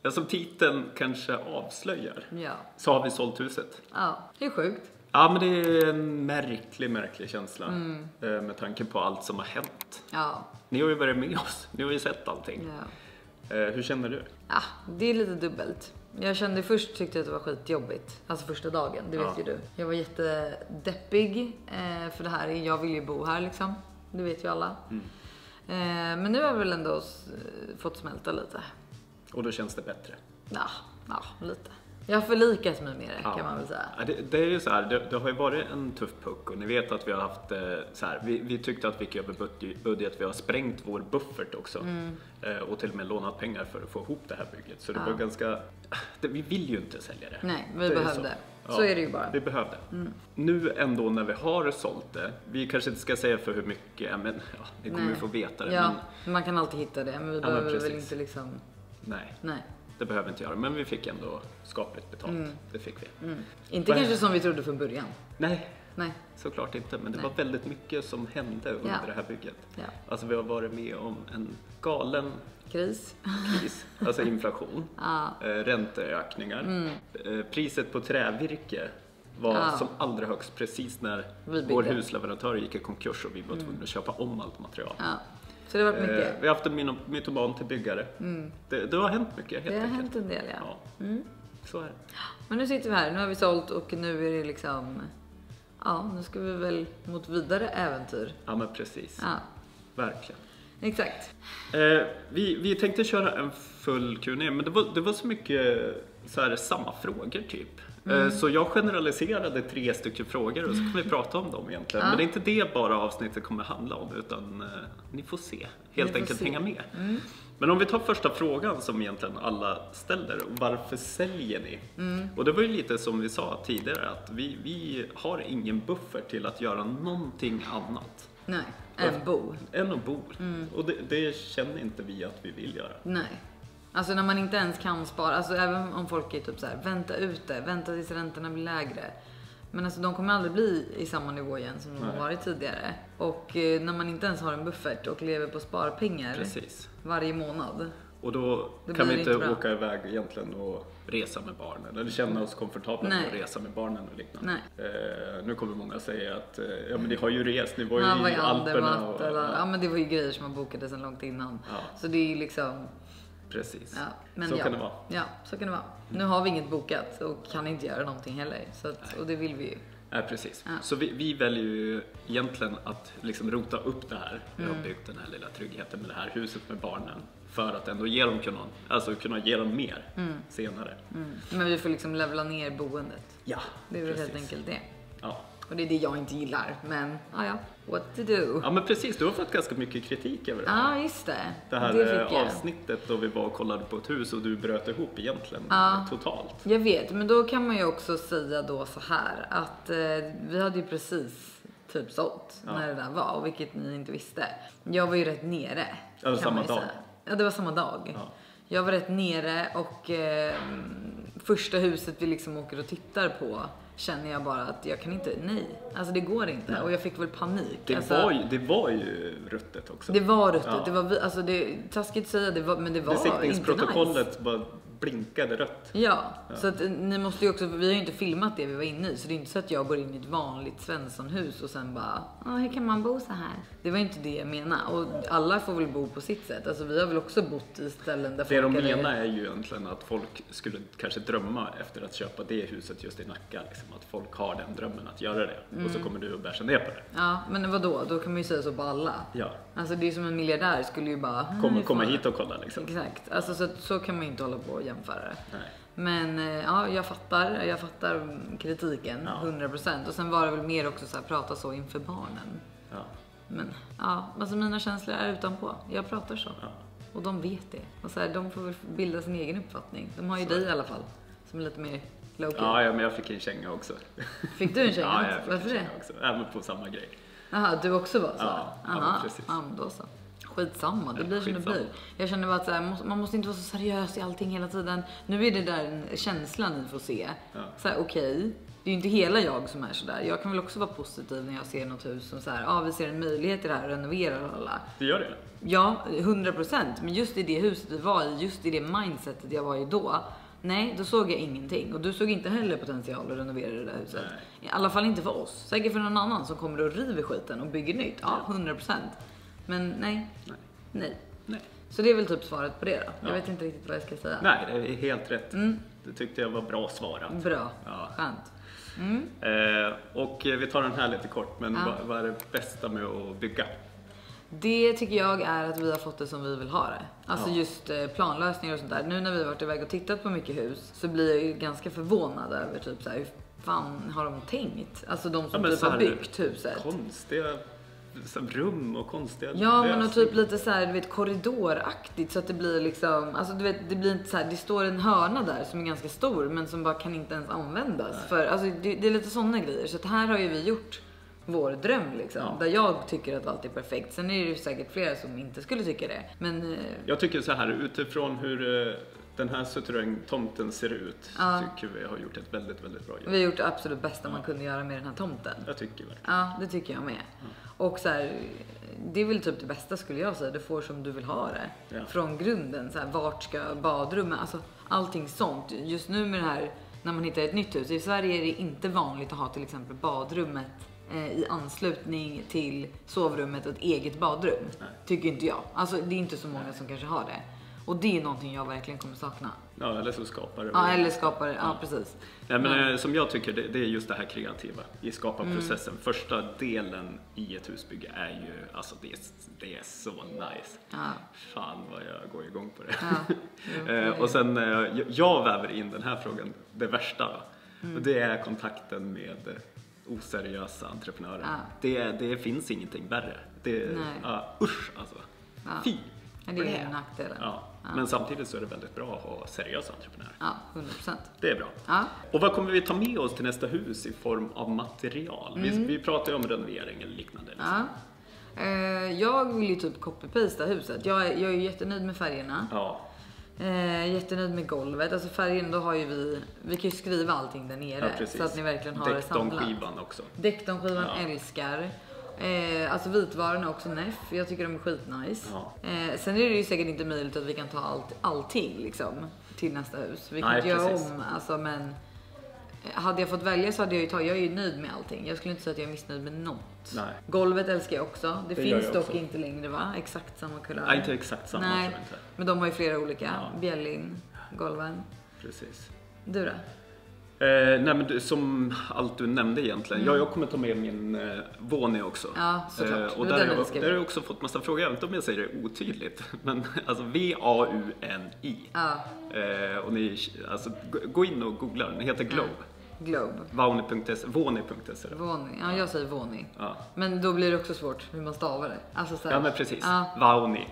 Ja, som titeln kanske avslöjar. Ja. Så har vi sålt huset. Ja, det är sjukt. Ja, men det är en märklig känsla. Med tanke på allt som har hänt. Ja. Ni har ju varit med oss. Ni har ju sett allting. Ja. Hur känner du? Ja, det är lite dubbelt. Jag kände först tyckte jag att det var skitjobbigt. Alltså första dagen, det vet ju du. Jag var jättedeppig för det här. Jag vill ju bo här liksom. Det vet ju alla. Men nu har jag väl ändå fått smälta lite. Och då känns det bättre? Ja, lite. Jag har förlikat mig med det kan man väl säga. Ja, det är ju så här, det har ju varit en tuff puck och ni vet att vi har haft så här, vi tyckte att vi gick över budget, vi har sprängt vår buffert också och till och med lånat pengar för att få ihop det här bygget. Så det var ganska, vi vill ju inte sälja det. Nej, vi behövde. Så är det ju bara. Vi behövde. Nu ändå när vi har sålt det, vi kanske inte ska säga för hur mycket, men ni kommer ju få veta det. Ja, men man kan alltid hitta det, men vi behöver väl inte liksom... Nej. Det behöver vi inte göra, men vi fick ändå skapligt betalt. Det fick vi. Inte kanske som vi trodde från början. Nej, såklart inte. Men det var väldigt mycket som hände under det här bygget. Ja. Alltså vi har varit med om en galen kris. Alltså inflation, ränteökningar. Priset på trävirke var som allra högst precis när vår husleverantör gick i konkurs och vi var tvungna att köpa om allt material. Ja. Så det har varit mycket. Vi har haft en mytoman till byggare. Det har hänt mycket helt enkelt. Det har hänt en del, Så är det. Men nu sitter vi här, nu har vi sålt och nu är det liksom... Ja, nu ska vi väl mot vidare äventyr. Ja, men precis. Ja. Verkligen. Exakt. Vi tänkte köra en full Q&A, men det var så mycket så här, samma frågor typ. Så jag generaliserade 3 stycken frågor och så kan vi prata om dem egentligen. Men det är inte det bara avsnittet kommer handla om, utan ni får se. Helt enkelt hänga med. Men om vi tar första frågan som egentligen alla ställer. Varför säljer ni? Och det var ju lite som vi sa tidigare, att vi har ingen buffert till att göra någonting annat. Nej, än att bo. Och det känner inte vi att vi vill göra. Nej. Alltså när man inte ens kan spara, alltså även om folk är typ så här, vänta tills räntorna blir lägre. Men alltså de kommer aldrig bli i samma nivå igen som de har varit tidigare. Och när man inte ens har en buffert och lever på sparpengar varje månad. Och då kan vi inte åka iväg egentligen och resa med barnen. Eller känna oss komfortabla med att resa med barnen och liknande. Nu kommer många säga att men ni har ju rest, ni var ju i Alperna. Ja, men det var ju grejer som man bokade sedan långt innan. Så det är ju liksom... Precis. Ja, men så kan det vara. Ja, så kan det vara. Nu har vi inget bokat och kan inte göra någonting heller. Så att, och det vill vi ju. Ja, precis. Ja. Så vi väljer ju egentligen att liksom rota upp det här. Vi har byggt den här lilla tryggheten med det här huset med barnen. För att ändå ge dem kunna ge dem mer senare. Men vi får liksom levla ner boendet. Ja, det är väl helt enkelt det. Ja. Och det är det jag inte gillar, men what to do. Ja, men precis, du har fått ganska mycket kritik över det här. Ja, just det. Det här avsnittet då vi var och kollade på ett hus och du bröt ihop egentligen totalt. Jag vet, men då kan man ju också säga då så här att vi hade ju precis typ sålt när det där var, vilket ni inte visste. Jag var ju rätt nere. Ja, det var samma dag. Ja, det var samma dag. Ja. Jag var rätt nere och första huset vi liksom åker och tittar på känner jag bara att jag kan inte, alltså det går inte. Och jag fick väl panik. Det var ju ruttet också. Det var ruttet, det var, alltså det taskigt att säga, men det var besiktningsprotokollet inte bara blinkade rött. Ja, så att ni måste ju också, vi har ju inte filmat det vi var inne i, så det är inte så att jag går in i ett vanligt Svenssonhus och sen bara, hur kan man bo så här? Det var inte det jag menade, och alla får väl bo på sitt sätt. Alltså vi har väl också bott i ställen där det folk... Det de menar är ju egentligen att folk skulle kanske drömma efter att köpa det huset just i Nacka, liksom, att folk har den drömmen att göra det, och så kommer du att bärsa ner på det. Ja, men vadå? Då kan man ju säga så på alla. Ja. Alltså det är som en miljardär skulle ju bara... Komma hit och kolla liksom. Exakt, alltså så kan man ju inte hålla på och jämföra det. Nej. Men jag fattar kritiken 100%. Och sen var det väl mer också så här, prata så inför barnen. Ja. Men alltså mina känslor är utanpå. Jag pratar så. Ja. Och de vet det. Och så här, de får väl bilda sin egen uppfattning. De har ju dig i alla fall som är lite mer low-key. Ja, men jag fick en känga också. Fick du en känga? Ja, jag fick en känga också. Även på samma grej. Jaha, du också var så? Ja, precis. Ja, då så. Skitsamma, det blir som det blir. Jag känner bara att så här, man måste inte vara så seriös i allting hela tiden. Nu är det där känslan ni får se. Så här, okej. Det är ju inte hela jag som är sådär. Jag kan väl också vara positiv när jag ser något hus som så här, vi ser en möjlighet i det här, renovera alla. Det gör det? Ja, 100%. Men just i det huset vi var i, just i det mindsetet jag var i då. Nej, då såg jag ingenting. Och du såg inte heller potential att renovera det där huset. Nej. I alla fall inte för oss. Säkert för någon annan som kommer och river skiten och bygger nytt. Ja, 100%. Men nej. Så det är väl typ svaret på det då. Jag vet inte riktigt vad jag ska säga. Nej, det är helt rätt. Det tyckte jag var bra svarat. Bra, skönt. Och vi tar den här lite kort, men vad är det bästa med att bygga? Det tycker jag är att vi har fått det som vi vill ha det. Alltså just planlösningar och sånt där. Nu när vi har varit iväg och tittat på mycket hus så blir jag ju ganska förvånad över typ så här, hur fan har de tänkt? Alltså de som typ har byggt huset. Konstiga rum och konstiga men och typ lite så här, du vet, korridoraktigt så att det blir liksom, alltså du vet, det blir inte så här, det står en hörna där som är ganska stor men som bara kan inte ens användas för, alltså det är lite sådana grejer. Så att här har ju vi gjort vår dröm liksom, där jag tycker att allt är perfekt. Sen är det ju säkert flera som inte skulle tycka det. Men jag tycker så här, utifrån hur den här Suterräng-tomten ser ut så tycker vi har gjort ett väldigt, väldigt bra jobb. Vi har gjort det absolut bästa man kunde göra med den här tomten. Jag tycker verkligen. Ja, det tycker jag med. Och så här, det är väl typ det bästa skulle jag säga. Du får som du vill ha det. Ja. Från grunden, så här, vart ska badrummet, alltså allting sånt. Just nu med det här, när man hittar ett nytt hus. I Sverige är det inte vanligt att ha till exempel badrummet i anslutning till sovrummet och ett eget badrum. Nej. Tycker inte jag. Alltså det är inte så många som kanske har det. Och det är någonting jag verkligen kommer sakna. Ja, eller så skapar det. Ja, eller skapar det. Ja, precis. Nej, men som jag tycker, det är just det här kreativa i skaparprocessen. Första delen i ett husbygge är ju, alltså det är så nice. Ja. Fan vad jag går igång på det. Och sen, jag väver in den här frågan, det värsta. Och det är kontakten med oseriösa entreprenörer. Det finns ingenting värre. Usch alltså. Fy. Det är en nackdel. Men samtidigt så är det väldigt bra att ha seriösa entreprenörer. Ja, 100%. Det är bra. Och vad kommer vi ta med oss till nästa hus i form av material? Vi pratar ju om renovering eller liknande. Liksom. Jag vill ju typ copy-pasta huset. Jag är ju jättenöjd med färgerna. Jättenöjd med golvet. Alltså färgen, då har ju vi kan ju skriva allting där nere. Så att ni verkligen har det samlat. Dektonskivan också. Dektonskivan älskar. Alltså vitvarorna också neff. Jag tycker de är skitnice. Sen är det ju säkert inte möjligt att vi kan ta allting liksom till nästa hus. Vi kan inte göra om, alltså, men hade jag fått välja så hade jag är ju nöjd med allting. Jag skulle inte säga att jag är missnöjd med något. Nej. Golvet älskar jag också. Det finns dock inte längre, va? Exakt samma kulör. Nej, inte exakt samma. Nej, inte. Men de har ju flera olika. Bjälling, golven. Precis. Du då? Nej, men som allt du nämnde egentligen. Jag kommer ta med min våning också. Ja, såklart. Och där har jag också fått massa frågor. Jag vet inte om jag säger det otydligt. Men alltså VAUNI. Och ni, alltså, gå in och googla. Den heter Globe. Globe. Vauni.se. Våni. Ja, jag säger Våni. Men då blir det också svårt hur man stavar det. Alltså, så här, men precis. Vauni.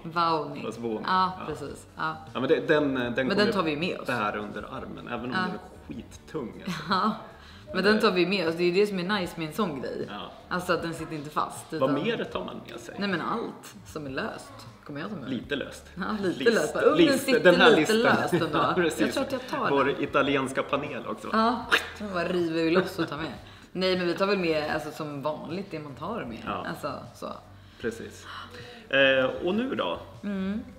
Fast Våni. Precis. Men den tar vi med oss. Det här under armen. Även om den är skittung. Alltså. Men den tar vi med oss. Det är det som är nice med en sån grej. Alltså att den sitter inte fast. Vad mer tar man med sig? Nej, men allt som är löst kommer jag ta med. Lite löst. Ja, lite löst. Den sitter den här lite löst ändå. Jag tror att jag tar vår italienska panel också. Ja, den bara river vi loss och tar med. Nej, men vi tar väl med alltså, som vanligt det man tar med. Alltså, så. Precis. Och nu då,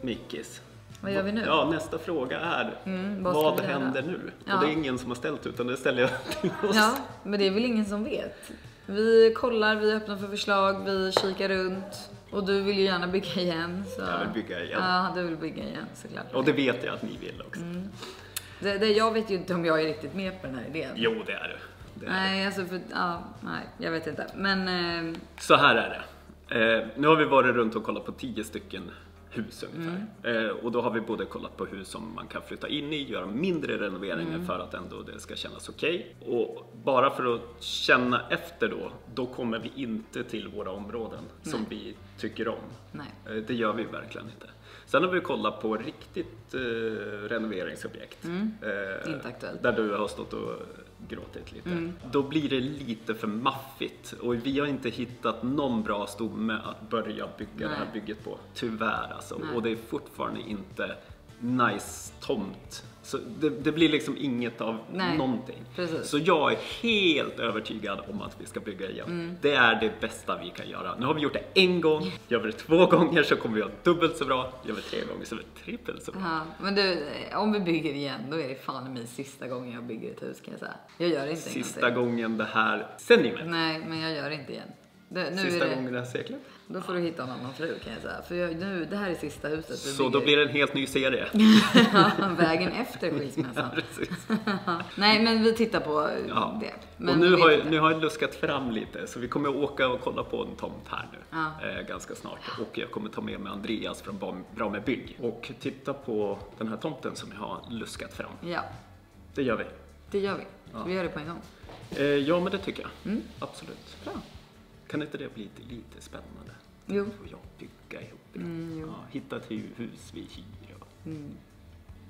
Mickis? Vad gör vi nu? Ja, nästa fråga är vad händer nu? Och det är ingen som har ställt utan det ställer jag till oss. Ja, men det är väl ingen som vet. Vi kollar, vi öppnar för förslag, vi kikar runt. Och du vill ju gärna bygga igen. Så. Jag vill bygga igen. Ja, du vill bygga igen såklart. Och det vet jag att ni vill också. Jag vet ju inte om jag är riktigt med på den här idén. Jo, det är du. Nej, alltså nej, jag vet inte. Men så här är det. Nu har vi varit runt och kollat på 10 stycken hus ungefär. Och då har vi både kollat på hus som man kan flytta in i, göra mindre renoveringar för att ändå det ska kännas okej. Och bara för att känna efter då kommer vi inte till våra områden som vi tycker om. Nej. Det gör vi verkligen inte. Sen har vi kollat på riktigt renoveringsobjekt. Inte aktuellt. Där du har stått och gråtit lite. Då blir det lite för maffigt. Och vi har inte hittat någon bra stomme att börja bygga det här bygget på. Tyvärr alltså. Och det är fortfarande inte nice tomt. Så det blir liksom inget av någonting. Precis. Så jag är helt övertygad om att vi ska bygga igen. Det är det bästa vi kan göra. Nu har vi gjort det en gång. Gör vi det 2 gånger så kommer vi ha dubbelt så bra. Gör vi 3 gånger så blir det trippelt så bra. Ja, men du, om vi bygger igen, då är det fan min sista gången jag bygger ett hus, kan jag säga. Jag gör det inte sista gången det här sen ni med. Nej, men jag gör det inte igen. Nu sista är det, gången det här seklet. Då får du hitta en annan fru, kan jag säga. För det här är sista huset. Så då blir det en helt ny serie. Vägen efter skilsmässan. Ja, precis. Nej, men vi tittar på det. Men och nu har jag luskat fram lite. Så vi kommer att åka och kolla på en tomt här nu. Ganska snart. Och jag kommer ta med mig Andreas från Bra med bygg. Och titta på den här tomten som jag har luskat fram. Ja. Det gör vi. Det gör vi. Så vi gör det på en gång. Ja, men det tycker jag. Absolut. Bra. Kan inte det bli lite spännande? Jo. Och jag bygga ihop. Hitta ett hus vi hyr.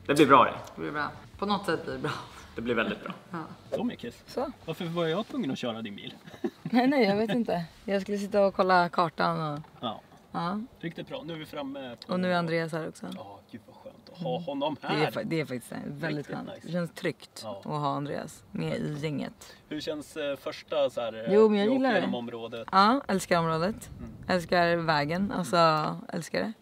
Det blir bra det. Det blir bra. På något sätt blir det bra. Det blir väldigt bra. Så mycket. Så. Varför var jag tvungen att köra din bil? Nej, jag vet inte. Jag skulle sitta och kolla kartan och... Ja. Riktigt bra. Nu är vi framme på... Och nu är Andreas här också. Ja, gud vad skönt att ha honom här. Det är faktiskt väldigt skönt. Nice. Det känns tryggt att ha Andreas med i gänget. Hur känns första så här? Jo, men jag gillar det. Området? Ja, älskar området. Älskar vägen. Alltså, älskar det.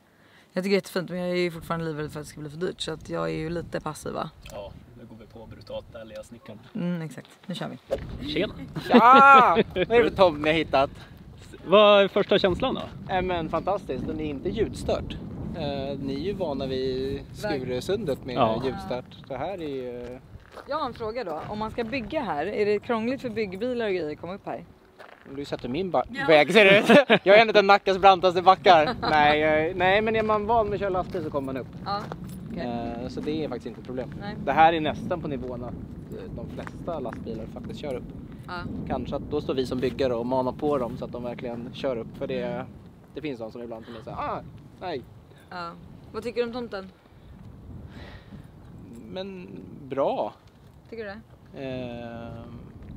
Jag tycker det är jättefint, men jag är ju fortfarande livrädd för att det ska bli för dyrt. Så att jag är ju lite passiv, va? Ja, nu går vi på brutalt ärliga snickaren. Exakt. Nu kör vi. Tjena! Ja! Vad är det för tom ni har hittat? Vad är första känslan då? Men fantastiskt, den är inte ljudstört. Ni är ju vana vid Skuresundet med ljudstört. Så här är ju... Jag har en fråga då. Om man ska bygga här, är det krångligt för byggbilar och grejer att komma upp här? Du sätter min väg, ser det ut. Jag är en av Nackas brantaste backar. Nej, men är man van med att köra lastbil så kommer man upp. Ja, okay. Så det är faktiskt inte ett problem. Nej. Det här är nästan på nivån att de flesta lastbilar faktiskt kör upp. Ja. Kanske att då står vi som byggare och manar på dem så att de verkligen kör upp. För det finns de som ibland som säger nej. Ja. Vad tycker du om tomten? Men bra. Tycker du det?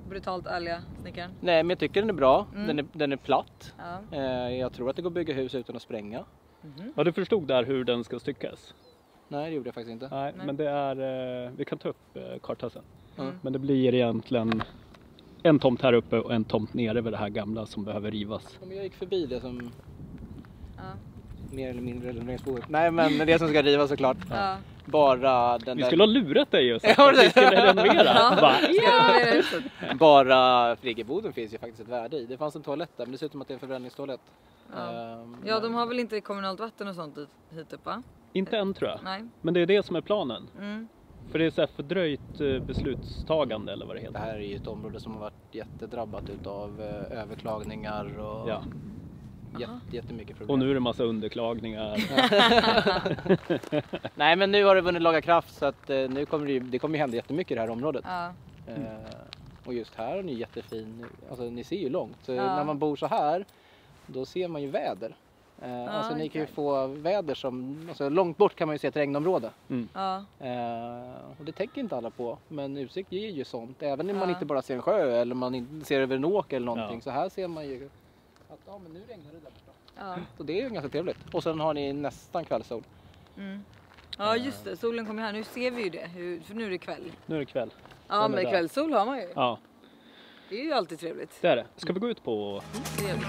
Brutalt ärliga snickaren. Nej, men jag tycker den är bra. Den är platt. Ja. Jag tror att det går att bygga hus utan att spränga. Ja, du förstod där hur den ska styckas? Nej, det gjorde jag faktiskt inte. Nej. Men det är, vi kan ta upp kartan sen. Men det blir egentligen en tomt här uppe och en tomt nere vid det här gamla som behöver rivas. Ja, men jag gick förbi det som mer eller mindre renoveringsbehovet. Nej, men det som ska rivas såklart. Ja. Bara den vi skulle ha lurat dig och sagt att vi skulle renovera. Bara friggeboden finns ju faktiskt ett värde i. Det fanns en toalett där, men det ser ut som att det är en förbränningstoalett. Ja, de har väl inte kommunalt vatten och sånt hit upp, va? Inte än tror jag. Nej. Men det är det som är planen. För det är så här fördröjt beslutstagande eller vad det heter. Det här är ju ett område som har varit jättedrabbat utav överklagningar och jättemycket problem. Och nu är det massa underklagningar. Nej, men nu har det vunnit laga kraft så att nu kommer det kommer hända jättemycket i det här området. Och just här är ni jättefin, alltså ni ser ju långt. När man bor så här, då ser man ju väder. Alltså ni kan ju få väder som, alltså långt bort kan man ju se ett regnområde. Och det tänker inte alla på, men utsikt ger ju sånt. Även om man inte bara ser en sjö eller man inte ser över en åker eller någonting. Så här ser man ju att men nu regnar det där borta. Så det är ju ganska trevligt. Och sen har ni nästan kvällssol. Ja, just det. Solen kommer här. Nu ser vi ju det. För nu är det kväll. Nu är det kväll. Ja, men kvällssol har man ju. Ja. Det är ju alltid trevligt. Det är det. Ska vi gå ut på... Det gör vi.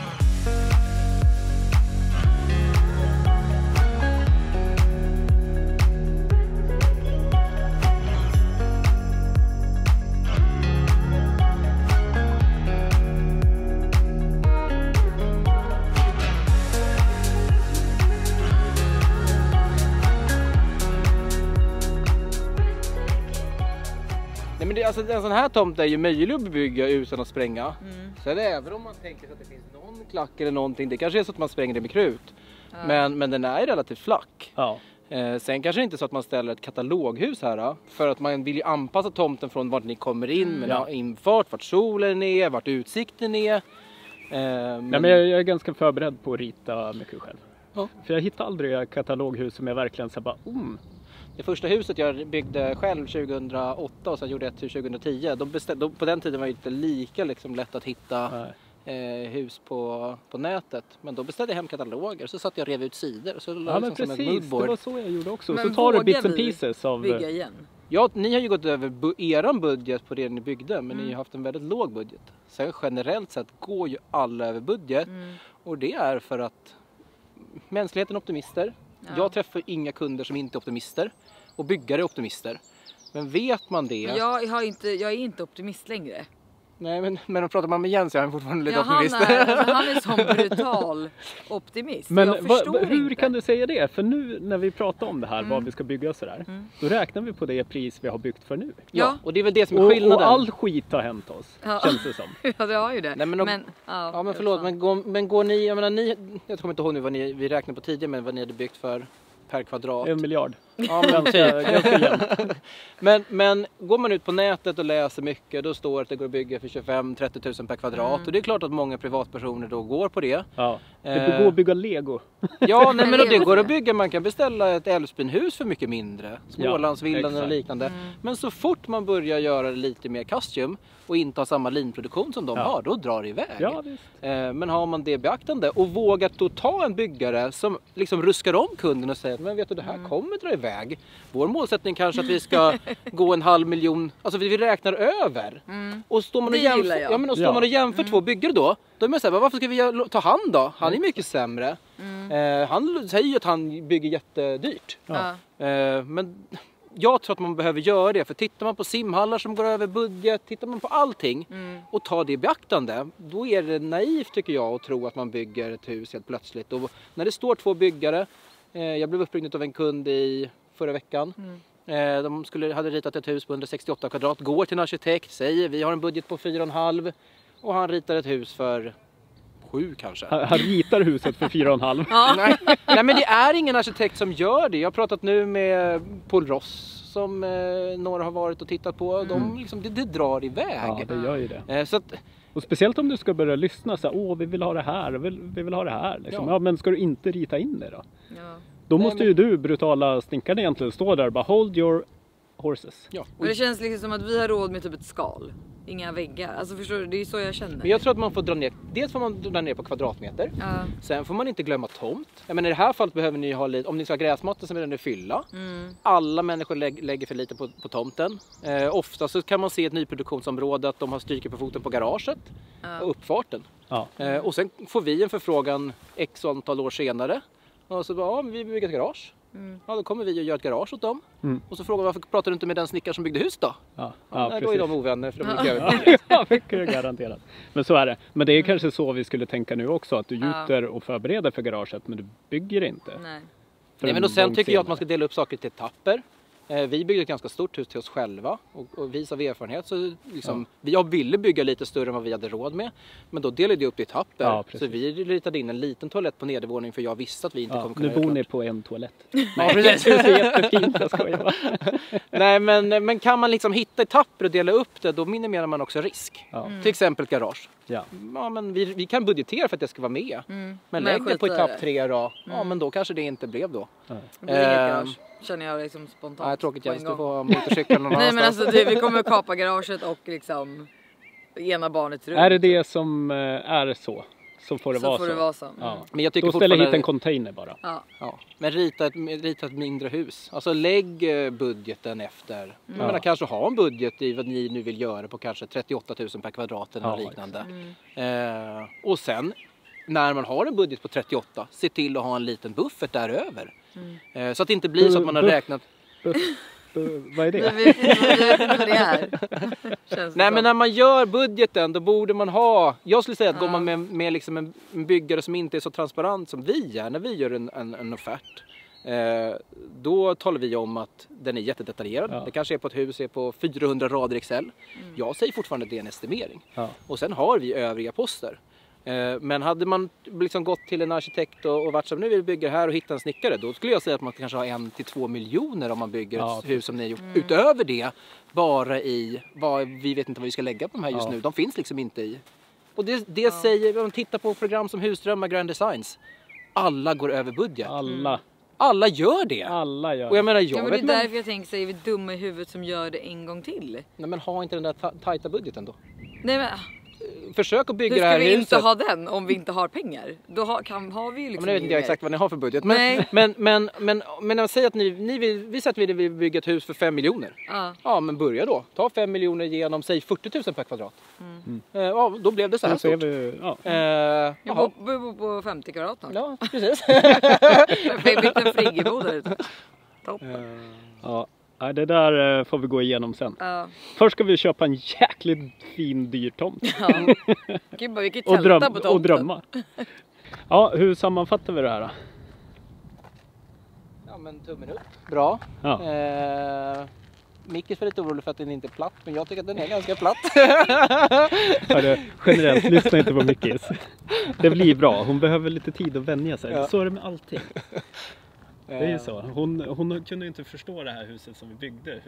Alltså en sån här tomt är ju möjlig att bebygga utan att spränga. Så är det, även om man tänker sig att det finns någon klack eller någonting. Det kanske är så att man spränger det med krut. Men den är relativt flack. Sen kanske det inte är så att man ställer ett kataloghus här. För att man vill ju anpassa tomten från vart ni kommer in. Med infart, vart solen är, vart utsikten är. Men jag är ganska förberedd på att rita mycket själv. För jag hittar aldrig kataloghus som jag verkligen så bara... Det första huset jag byggde själv 2008 och sen gjorde ett hus 2010. På den tiden var det inte lika liksom lätt att hitta hus på nätet. Men då beställde jag hem kataloger. Så satt jag och rev ut sidor. Så men liksom precis, det var så jag gjorde också. Men så tar du bits and pieces av... bygga igen? Ja, ni har ju gått över eran budget på det ni byggde. Men ni har ju haft en väldigt låg budget. Sen generellt sett går ju alla över budget. Och det är för att mänskligheten är optimister. Ja. Jag träffar inga kunder som inte är optimister. Och byggare är optimister. Men vet man det... Men jag är inte optimist längre. Nej, men pratar man med Jens så är han fortfarande lite optimist. Han är sån brutal optimist. Men hur kan du säga det? För nu när vi pratar om det här, vad vi ska bygga och sådär. Då räknar vi på det pris vi har byggt för nu. Ja, och det är väl det som är skillnaden. Och all skit har hänt oss, känns det som. Ja, det har ju det. Nej, men förlåt, men går ni, jag menar jag kommer inte ihåg nu vad vi räknade på tidigare, men vad ni hade byggt för per kvadrat. 1 miljard. Ja, men går man ut på nätet och läser mycket, då står det att det går att bygga för 25-30 000 per kvadrat. Och det är klart att många privatpersoner då går på det. Ja, det går att bygga Lego. Ja, men det går att bygga. Man kan beställa ett Älvsbynhus för mycket mindre. Smålandsvillan och liknande. Men så fort man börjar göra lite mer custom och inte ha samma linproduktion som de har, då drar det iväg. Ja, visst. Men har man det beaktande och vågar då ta en byggare som liksom ruskar om kunden och säger att men vet du, det här kommer dra iväg. Vår målsättning kanske att vi ska gå 500 000, alltså vi räknar över. Och står man och jämför två byggare då är man såhär, varför ska vi ta han då? Han är mycket sämre. Han säger ju att han bygger jättedyrt. Men jag tror att man behöver göra det. För tittar man på simhallar som går över budget, tittar man på allting och tar det i beaktande, då är det naivt tycker jag att tro att man bygger ett hus helt plötsligt. Och när det står 2 byggare, jag blev uppringd av en kund i förra veckan. De hade ritat ett hus på 168 kvadrat, går till en arkitekt, säger vi har en budget på 4,5 och han ritar ett hus för 7 kanske. Han ritar huset för 4,5. Nej, men det är ingen arkitekt som gör det. Jag har pratat nu med Paul Ross som några har varit och tittat på. De liksom, det drar iväg. Ja, det gör ju det. Så att, och speciellt om du ska börja lyssna så här, vi vill ha det här, vi vill ha det här. Liksom. Ja, men ska du inte rita in det då? Ja. Då måste ju du, brutala snickaren egentligen, stå där och bara hold your horses. Ja. Och det känns liksom som att vi har råd med typ ett skal. Inga väggar. Alltså förstår du, det är så jag känner. Men jag tror att man får dra ner, dels får man dra ner på kvadratmeter. Sen får man inte glömma tomt. Jag menar i det här fallet behöver ni ha lite, om ni ska ha gräsmattor så vill ni fylla. Alla människor lägger för lite på tomten. Ofta så kan man se ett nyproduktionsområde att de har stryker på foten på garaget och uppfarten. Och sen får vi en förfrågan x antal år senare. Och så bara, vi bygger ett garage. Ja, då kommer vi och gör ett garage åt dem. Och så frågar varför pratar du inte med den snickare som byggde hus då? Nej, då är de ovänner för de är ja, mycket garanterat. Men så är det. Men det är kanske så vi skulle tänka nu också. Att du gjuter och förbereder för garaget, men du bygger inte. Nej, men och sen tycker jag att man ska dela upp saker till etapper. Vi byggde ett ganska stort hus till oss själva och vis av erfarenhet så liksom, jag ville bygga lite större än vad vi hade råd med, men då delade jag upp det i etapper, så vi ritade in en liten toalett på nedervåning för jag visste att vi inte kommer kunna. Nu bor ni på en toalett. Ja, precis. Det är jättefint, jag skojar. Nej, men kan man liksom hitta etapper och dela upp det, då minimerar man också risk. Till exempel ett garage. Ja, men vi kan budgetera för att det ska vara med. Men lägg det på etapp 3 då. Ja, men då kanske det inte blev då. Det blir inget garage. Känner jag liksom spontant. Nej, tråkigt Jens, du får ha motorcykeln någon Nej, men alltså vi kommer kapa garaget och liksom ena barnet runt. Är det som är så får det vara så. Så får det vara så. Ja. Men jag tycker då ställer hit en container bara. Ja. Men rita ett mindre hus. Alltså lägg budgeten efter. Jag menar, kanske ha en budget i vad ni nu vill göra på kanske 38 000 per kvadrat eller liknande. Och sen när man har en budget på 38, se till att ha en liten buffert däröver. Så att det inte blir så att man har räknat... Vad är det? Vi vet inte vad det är. Nej, men när man gör budgeten då borde man ha... Jag skulle säga att går man med liksom en byggare som inte är så transparent som vi är när vi gör en offert. Då talar vi om att den är jättedetaljerad. Det kanske är på ett hus är på 400 rader Excel. Jag säger fortfarande att det är en estimering. Och sen har vi övriga poster. Men hade man liksom gått till en arkitekt och varit som nu vill bygga här och hitta en snickare, då skulle jag säga att man kanske har 1 till 2 miljoner om man bygger ett hus som ni har gjort. Utöver det, bara i vi vet inte vad vi ska lägga på de här just nu. De finns liksom inte i. Och det säger, om man tittar på program som Husdrömmar, Grand Designs, alla går över budget. Alla gör det. Alla gör det. Och jag menar, men det är därför jag tänker, är vi dumma i huvudet som gör det en gång till? Nej, men ha inte den där tajta budgeten då. Nej, men... Försök att bygga det här huset. Hur ska vi inte ha den om vi inte har pengar? Då har vi ju liksom... Men jag vet inte exakt vad ni har för budget. Men jag säger att vi säger att vi vill bygga ett hus för 5 miljoner. Ja, men börja då. Ta 5 miljoner genom, säg 40 000 per kvadrat. Ja, då blev det så här stort. Jag bor på 50 kvadrat då. Ja, precis. Jag fick en friggebod där ute. Toppen. Ja. Nej, det där får vi gå igenom sen. Först ska vi köpa en jäkligt fin dyr tomt. Ja. Vi kan tälta på tomten. Och drömma. Ja, hur sammanfattar vi det här då? Ja, men tummen upp. Bra. Ja. Mickis var lite orolig för att den inte är platt, men jag tycker att den är ganska platt. Generellt, lyssna inte på Mickis. Det blir bra, hon behöver lite tid att vänja sig. Ja. Så är det med allting. Det är ju så. Hon kunde inte förstå det här huset som vi byggde,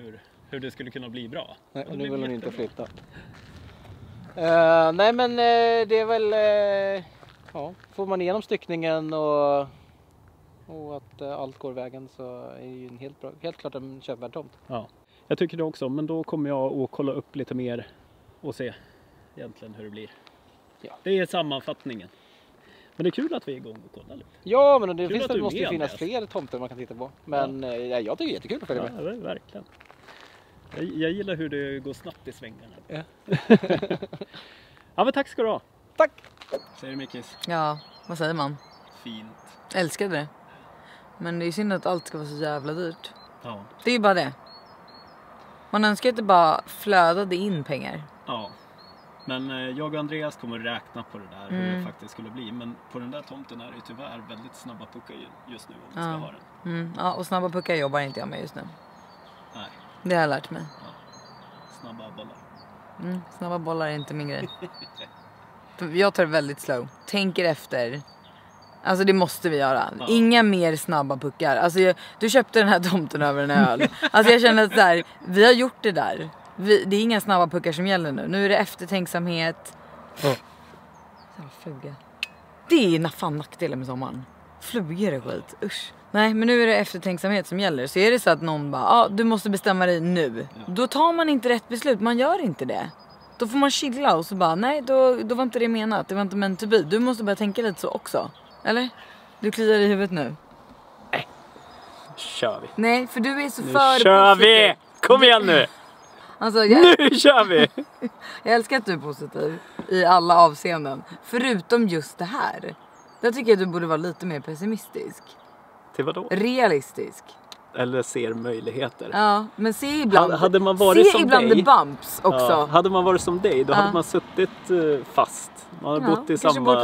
hur det skulle kunna bli bra. Nej, nu vill hon inte flytta. Nej, men det är väl... får man igenom styckningen och att allt går vägen, så är det ju helt klart en köpvärd tomt. Ja, jag tycker det också. Men då kommer jag att kolla upp lite mer och se egentligen hur det blir. Ja. Det är sammanfattningen. Men det är kul att vi är igång och kollar lite. Ja, men det måste ju finnas fler tomter man kan titta på. Men jag tycker det är jättekul att följa med. Ja, verkligen. Jag gillar hur det går snabbt i svängarna. Ja. Ja, men tack ska du ha. Tack! Säger du, Mickis? Ja, vad säger man? Fint. Älskade det. Men det är ju synd att allt ska vara så jävla dyrt. Ja. Det är ju bara det. Man önskar inte bara flödade in pengar. Ja. Men jag och Andreas kommer att räkna på det där, hur det faktiskt skulle bli. Men på den där tomten är det tyvärr väldigt snabba puckar just nu om vi ska ha den. Ja, och snabba puckar jobbar inte jag med just nu. Nej. Det har jag lärt mig. Ja. Snabba bollar. Snabba bollar är inte min grej. Jag tar det väldigt slow. Tänker efter. Alltså det måste vi göra. Ja. Inga mer snabba puckar. Alltså du köpte den här tomten över en öl. Alltså jag känner att så här, vi har gjort det där. Det är inga snabba puckar som gäller nu. Nu är det eftertänksamhet. Fluga. Det är fan nackdelen med sommaren. Flugor är skit. Usch. Nej, men nu är det eftertänksamhet som gäller. Så är det så att någon bara, du måste bestämma dig nu. Ja. Då tar man inte rätt beslut. Man gör inte det. Då får man chilla och så bara, nej, då var inte det menat. Det var inte meant to be. Du måste börja tänka lite så också. Eller? Du kliar i huvudet nu. Nej. Kör vi. Nej, för du är så nu för kör positiv. Vi! Kom igen nu! Alltså, nu kör vi! Jag älskar att du är positiv i alla avseenden. Förutom just det här. Jag tycker att du borde vara lite mer pessimistisk. Till vadå? Realistisk. Eller ser möjligheter. Ja, men se ibland. Hade man varit som ibland dig, the bumps också. Ja, hade man varit som dig, då hade man suttit fast. Man hade bott i samma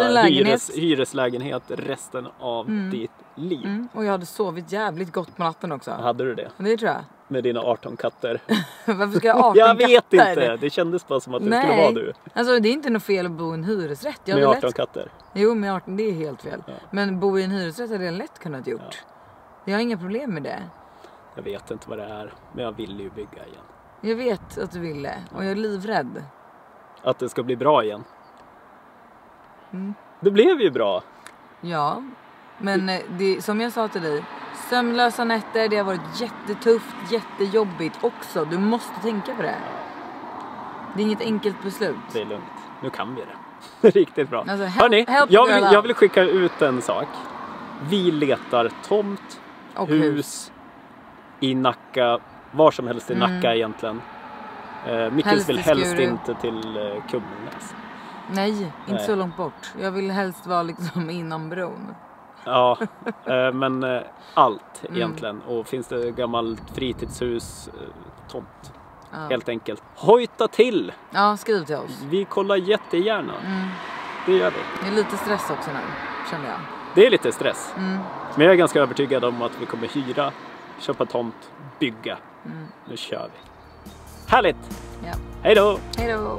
hyreslägenhet resten av ditt liv. Och jag hade sovit jävligt gott på natten också. Hade du det? Det tror jag. Med dina 18 katter. Varför ska jag ha 18 jag vet katter? Inte. Det kändes bara som att det skulle vara du. Alltså det är inte något fel att bo i en hyresrätt. Med 18 katter? Jo, med 18, det är helt fel. Ja. Men bo i en hyresrätt hade jag lätt kunnat gjort. Ja. Jag har inga problem med det. Jag vet inte vad det är, men jag vill ju bygga igen. Jag vet att du ville, och jag är livrädd. Att det ska bli bra igen. Det blev ju bra. Ja, men det, som jag sa till dig, sömnlösa nätter, det har varit jättetufft, jättejobbigt också. Du måste tänka på det. Det är inget enkelt beslut. Det är lugnt, nu kan vi det. Riktigt bra. Alltså, hörni, jag vill skicka ut en sak. Vi letar tomt, och hus i Nacka, var som helst i Nacka egentligen. Mickis vill helst inte till Kummelnäs. Nej, inte så långt bort. Jag vill helst vara liksom innan bron. Ja, men allt egentligen. Och finns det gammalt fritidshus, tomt. Helt enkelt. Hojta till! Ja, skriv till oss. Vi kollar jättegärna. Det gör vi. Det är lite stress också nu, känner jag. Det är lite stress. Men jag är ganska övertygad om att vi kommer hyra, köpa tomt, bygga. Nu kör vi. Härligt! Ja. Hej då! Hej då!